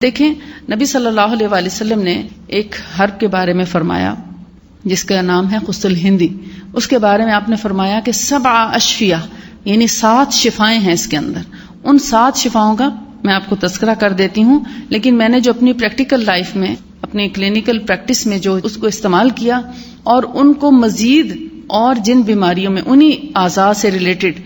دیکھیں نبی صلی اللہ علیہ وآلہ وسلم نے ایک حرب کے بارے میں فرمایا جس کا نام ہے قسط الہندی. اس کے بارے میں آپ نے فرمایا کہ 7 اشفیہ یعنی 7 شفائیں ہیں اس کے اندر. ان 7 شفاؤں کا میں آپ کو تذکرہ کر دیتی ہوں، لیکن میں نے جو اپنی پریکٹیکل لائف میں اپنی کلینکل پریکٹس میں جو اس کو استعمال کیا اور ان کو مزید اور جن بیماریوں میں انہی اعضاء سے ریلیٹڈ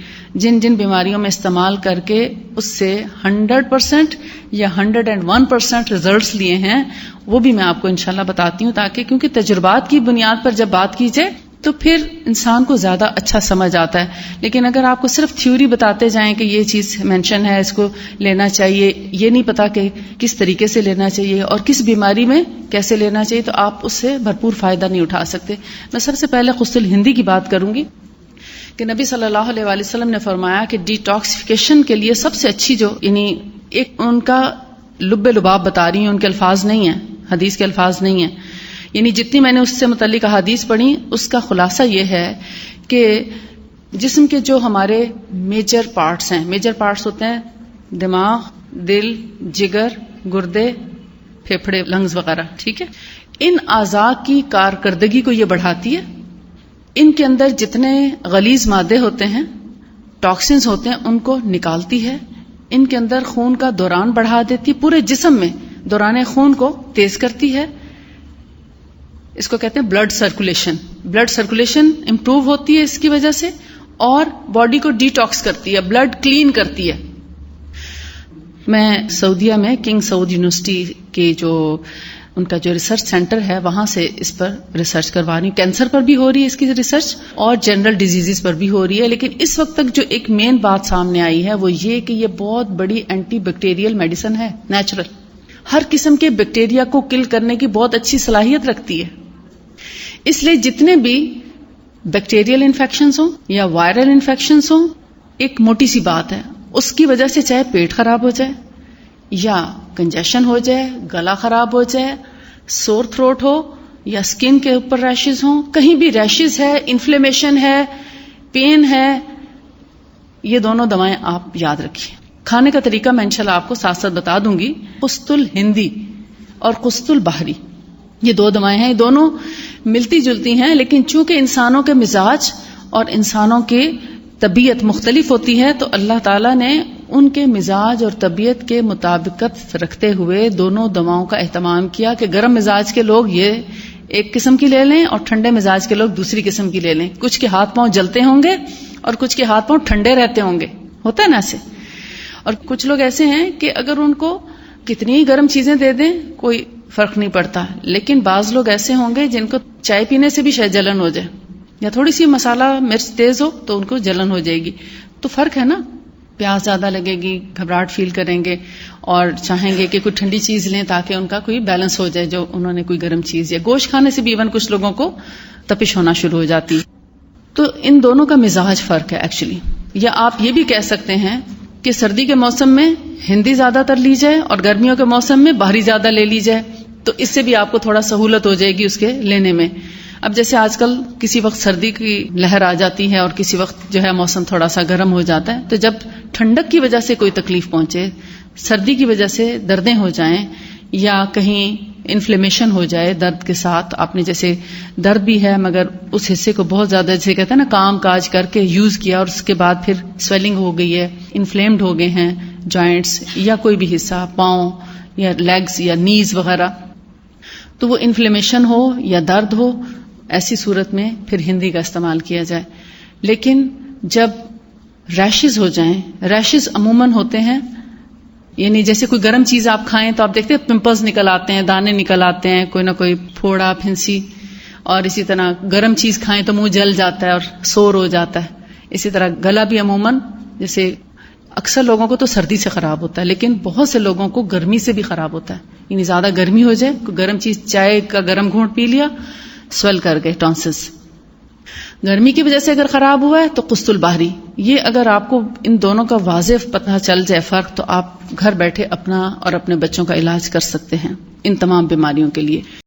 جن بیماریوں میں استعمال کر کے اس سے 100% یا 101% ریزلٹس لیے ہیں وہ بھی میں آپ کو انشاءاللہ بتاتی ہوں، تاکہ کیونکہ تجربات کی بنیاد پر جب بات کی جائے تو پھر انسان کو زیادہ اچھا سمجھ آتا ہے. لیکن اگر آپ کو صرف تھیوری بتاتے جائیں کہ یہ چیز مینشن ہے، اس کو لینا چاہیے، یہ نہیں پتا کہ کس طریقے سے لینا چاہیے اور کس بیماری میں کیسے لینا چاہیے، تو آپ اس سے بھرپور فائدہ نہیں اٹھا سکتے. میں سب سے پہلے قسط الہندی کی بات کروں گی کہ نبی صلی اللہ علیہ وآلہ وسلم نے فرمایا کہ ڈیٹاکسیفیکیشن کے لیے سب سے اچھی جو یعنی ایک ان کا لب لباب بتا رہی ہیں، ان کے الفاظ نہیں ہیں، حدیث کے الفاظ نہیں ہیں، یعنی جتنی میں نے اس سے متعلق حدیث پڑھی اس کا خلاصہ یہ ہے کہ جسم کے جو ہمارے میجر پارٹس ہیں، میجر پارٹس ہوتے ہیں دماغ، دل، جگر، گردے، پھیپھڑے، لنگز وغیرہ، ٹھیک ہے، ان اعضاء کی کارکردگی کو یہ بڑھاتی ہے. ان کے اندر جتنے غلیظ مادے ہوتے ہیں، ٹاکسنز ہوتے ہیں، ان کو نکالتی ہے. ان کے اندر خون کا دوران بڑھا دیتی ہے، پورے جسم میں دوران خون کو تیز کرتی ہے. اس کو کہتے ہیں blood circulation. Blood circulation improve ہوتی ہے اس کی وجہ سے، اور باڈی کو ڈیٹاکس کرتی ہے، بلڈ کلین کرتی ہے. میں سعودیہ میں کنگ سعود یونیورسٹی کے جو ان کا جو ریسرچ سینٹر ہے وہاں سے اس پر ریسرچ کروا رہی ہوں. کینسر پر بھی ہو رہی ہے اس کی ریسرچ اور جنرل ڈیزیزز پر بھی ہو رہی ہے. لیکن اس وقت تک جو ایک مین بات سامنے آئی ہے وہ یہ کہ یہ بہت بڑی اینٹی بیکٹیریل میڈیسن ہے، نیچرل، ہر قسم کے بیکٹیریا کو کل کرنے کی بہت اچھی صلاحیت رکھتی ہے. اس لیے جتنے بھی بیکٹیریل انفیکشنز ہوں یا وائرل انفیکشنز ہوں، ایک موٹی سی بات ہے، اس کی وجہ سے چاہے پیٹ خراب ہو جائے یا کنجیشن ہو جائے، گلا خراب ہو جائے، سور تھروٹ ہو یا سکن کے اوپر ریشز ہوں، کہیں بھی ریشز ہے، انفلیمیشن ہے، پین ہے، یہ دونوں دوائیں آپ یاد رکھیے. کھانے کا طریقہ میں انشاءاللہ آپ کو ساتھ ساتھ بتا دوں گی. قسط الہندی اور قسط البحری یہ 2 دوائیں ہیں، یہ دونوں ملتی جلتی ہیں، لیکن چونکہ انسانوں کے مزاج اور انسانوں کی طبیعت مختلف ہوتی ہے تو اللہ تعالیٰ نے ان کے مزاج اور طبیعت کے مطابقت رکھتے ہوئے دونوں دواؤں کا اہتمام کیا کہ گرم مزاج کے لوگ یہ ایک قسم کی لے لیں اور ٹھنڈے مزاج کے لوگ دوسری قسم کی لے لیں. کچھ کے ہاتھ پاؤں جلتے ہوں گے اور کچھ کے ہاتھ پاؤں ٹھنڈے رہتے ہوں گے، ہوتا ہے نا ایسے. اور کچھ لوگ ایسے ہیں کہ اگر ان کو کتنی گرم چیزیں دے دیں کوئی فرق نہیں پڑتا، لیکن بعض لوگ ایسے ہوں گے جن کو چائے پینے سے بھی شاید جلن ہو جائے یا تھوڑی سی مسالہ مرچ تیز ہو تو ان کو جلن ہو جائے گی. تو فرق ہے نا، پیاس زیادہ لگے گی، گھبراہٹ فیل کریں گے اور چاہیں گے کہ کوئی ٹھنڈی چیز لیں تاکہ ان کا کوئی بیلنس ہو جائے جو انہوں نے کوئی گرم چیز، یا گوشت کھانے سے بھی ایون کچھ لوگوں کو تپش ہونا شروع ہو جاتی. تو ان دونوں کا مزاج فرق ہے ایکچولی. یا آپ یہ بھی کہہ سکتے ہیں کہ سردی کے موسم میں ہندی زیادہ تر لی جائے اور گرمیوں کے موسم میں باہری زیادہ لے لی جائے، تو اس سے بھی آپ کو تھوڑا سہولت ہو جائے گی اس کے لینے میں. اب جیسے آج کل کسی وقت سردی کی لہر آ جاتی ہے اور کسی وقت جو ہے موسم تھوڑا سا گرم ہو جاتا ہے، تو جب ٹھنڈک کی وجہ سے کوئی تکلیف پہنچے، سردی کی وجہ سے دردیں ہو جائیں یا کہیں انفلیمیشن ہو جائے درد کے ساتھ، آپ نے جیسے درد بھی ہے مگر اس حصے کو بہت زیادہ جیسے کہتے ہیں نا کام کاج کر کے یوز کیا اور اس کے بعد پھر سویلنگ ہو گئی ہے، انفلیمڈ ہو گئے ہیں جوائنٹس یا کوئی بھی حصہ، پاؤں یا لیگز یا نیز وغیرہ، تو وہ انفلیمیشن ہو یا درد ہو، ایسی صورت میں پھر ہندی کا استعمال کیا جائے. لیکن جب ریشز ہو جائیں، ریشز عموماً ہوتے ہیں یعنی جیسے کوئی گرم چیز آپ کھائیں تو آپ دیکھتے ہیں پمپلز نکل آتے ہیں، دانے نکل آتے ہیں، کوئی نہ کوئی پھوڑا پھنسی، اور اسی طرح گرم چیز کھائیں تو منہ جل جاتا ہے اور سور ہو جاتا ہے. اسی طرح گلا بھی عموماً جیسے اکثر لوگوں کو تو سردی سے خراب ہوتا ہے لیکن بہت سے لوگوں کو گرمی سے بھی خراب ہوتا ہے. یعنی زیادہ گرمی ہو جائے، کوئی گرم چیز، چائے کا گرم گھونٹ پی لیا، سویل کر گئے ٹانسلز. گرمی کی وجہ سے اگر خراب ہوا ہے تو قسط البحری. یہ اگر آپ کو ان دونوں کا واضح پتہ چل جائے فرق، تو آپ گھر بیٹھے اپنا اور اپنے بچوں کا علاج کر سکتے ہیں ان تمام بیماریوں کے لیے.